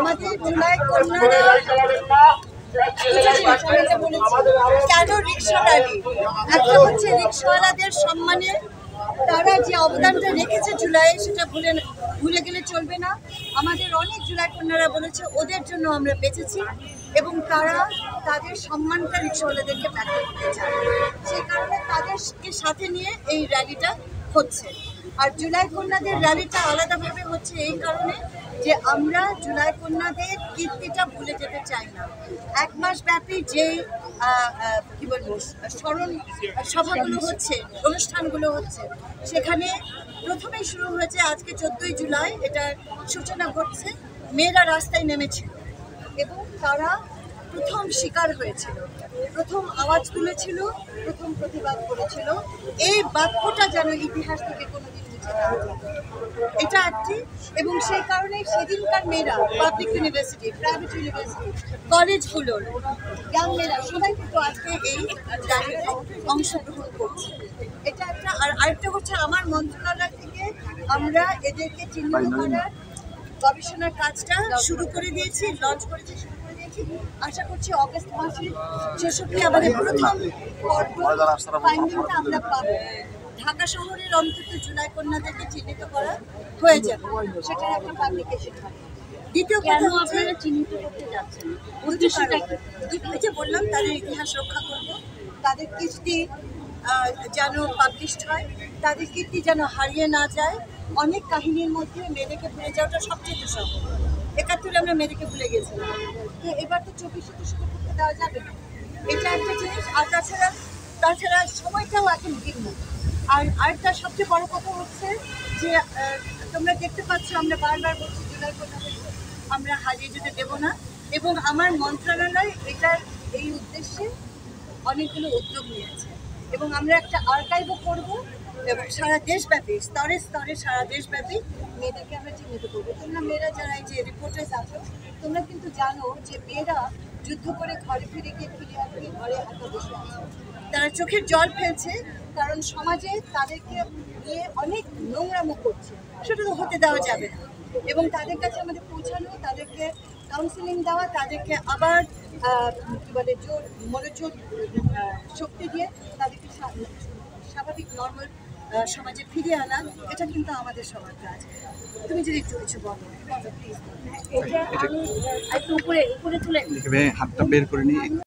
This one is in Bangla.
আমাদের জুলাই কন্যারা কেন রিক্সা র্যালি, একটা হচ্ছে রিক্সাওয়ালাদের সম্মানে তারা যে অবদানটা রেখেছে জুলাইয়ে সেটা ভুলে গেলে চলবে না। আমাদের অনেক জুলাই কন্যারা বলেছে ওদের জন্য আমরা বেঁচেছি এবং তারা তাদের সম্মানটা রিক্সাওয়ালাদেরকে ব্যাখ্যা করতে চায়, সেই কারণে তাদেরকে সাথে নিয়ে এই র্যালিটা হচ্ছে। আর জুলাই কন্যাদের র্যালিটা আলাদাভাবে হচ্ছে এই কারণে যে আমরা জুলাই কন্যাদের কীর্তিটা ভুলে যেতে চাই না। 1 মাস ব্যাপী যে কি বলবো স্মরণ সভাগুলো হচ্ছে, অনুষ্ঠানগুলো হচ্ছে, সেখানে প্রথমেই শুরু হয়েছে আজকে 14ই জুলাই, এটার সূচনা ঘটছে। মেয়েরা রাস্তায় নেমেছিল এবং তারা প্রথম শিকার হয়েছিল, প্রথম আওয়াজ তুলেছিল, প্রথম প্রতিবাদ করেছিল। এই বাক্যটা যেন ইতিহাস থেকে কোনোদিন মুছে না যায়, এটা একটি। এবং সেই কারণে সেদিনকার মেয়েরা পাবলিক ইউনিভার্সিটি, প্রাইভেট ইউনিভার্সিটি, কলেজগুলোর ইয়াং মেয়েরা সবাই কিন্তু আজকে এই র্যালিতে অংশগ্রহণ করছে। এটা একটা। আর আরেকটা হচ্ছে আমার মন্ত্রণালয় থেকে আমরা এদেরকে চিহ্নিত করার গবেষণার কাজটা শুরু করে দিয়েছি, লঞ্চ করেছি, শুরু করে দিয়েছি। আশা করছি অগস্ট মাসের শেষে আমাদের প্রথম ফাইন্ডিংটা আমরা পাবো। ঢাকা শহরের অন্তত জুলাই কন্যাদেরকে চিহ্নিত করা হয়ে যাবে, সেটার একটা পাবলিকেশন হবে। দ্বিতীয় কথা, আপনারা চিহ্নিত করতে যাচ্ছেন, যে বললাম তাদের ইতিহাস রক্ষা করব, তাদের কীর্তি যেন পাবলিশড হয়, তাদের কীর্তি যেন হারিয়ে না যায়। অনেক কাহিনীর মধ্যে মেয়েদেরকে ভুলে যাওয়াটা সবচেয়ে সহজ। 71-এ আমরা মেয়েদেরকে ভুলে গেছিলাম, তো এবার তো 24-এ তো শুরু করতে দেওয়া যাবে না, এটা একটা জিনিস। আর তাছাড়া সময়টাও এখন ভিন্ন। আর আরেকটা সবচেয়ে বড় কথা হচ্ছে যে তোমরা দেখতে পাচ্ছ আমরা বারবার বলছি জুলাই কন্যাদেরকে আমরা হারিয়ে যেতে দেব না। এবং আমার মন্ত্রণালয় এটার এই উদ্দেশ্যে অনেকগুলো উদ্যোগ নিয়েছে এবং আমরা একটা আর্কাইভও করব এবং সারা দেশব্যাপী স্তরে স্তরে সারা দেশব্যাপী মেয়েদেরকে আমরা চিহ্নিত করবো। তোমরা মেয়েরা যারা এই যে রিপোর্টার্স আছো, তোমরা কিন্তু জানো যে মেয়েরা যুদ্ধ করে ঘরে ফিরে গিয়ে ঘরে একা বসে আছে, তারা চোখের জল ফেলছে, কারণ সমাজে তাদেরকে নিয়ে অনেক নোংরামো করছে, সেটা তো হতে দেওয়া যাবে না। এবং তাদের কাছে আমাদের পৌঁছানো, তাদেরকে কাউন্সিলিং দেওয়া, তাদেরকে আবার কী বলে মনোযোগ শক্তি দিয়ে তাদেরকে স্বাভাবিক নর্মাল সমাজে ফিরিয়ে আনা, এটা কিন্তু আমাদের সবার কাজ। তুমি যদি একটু কিছু বলো প্লিজ। এটা আমি একটু উপরে তুলে হাতটা বের করে নিয়ে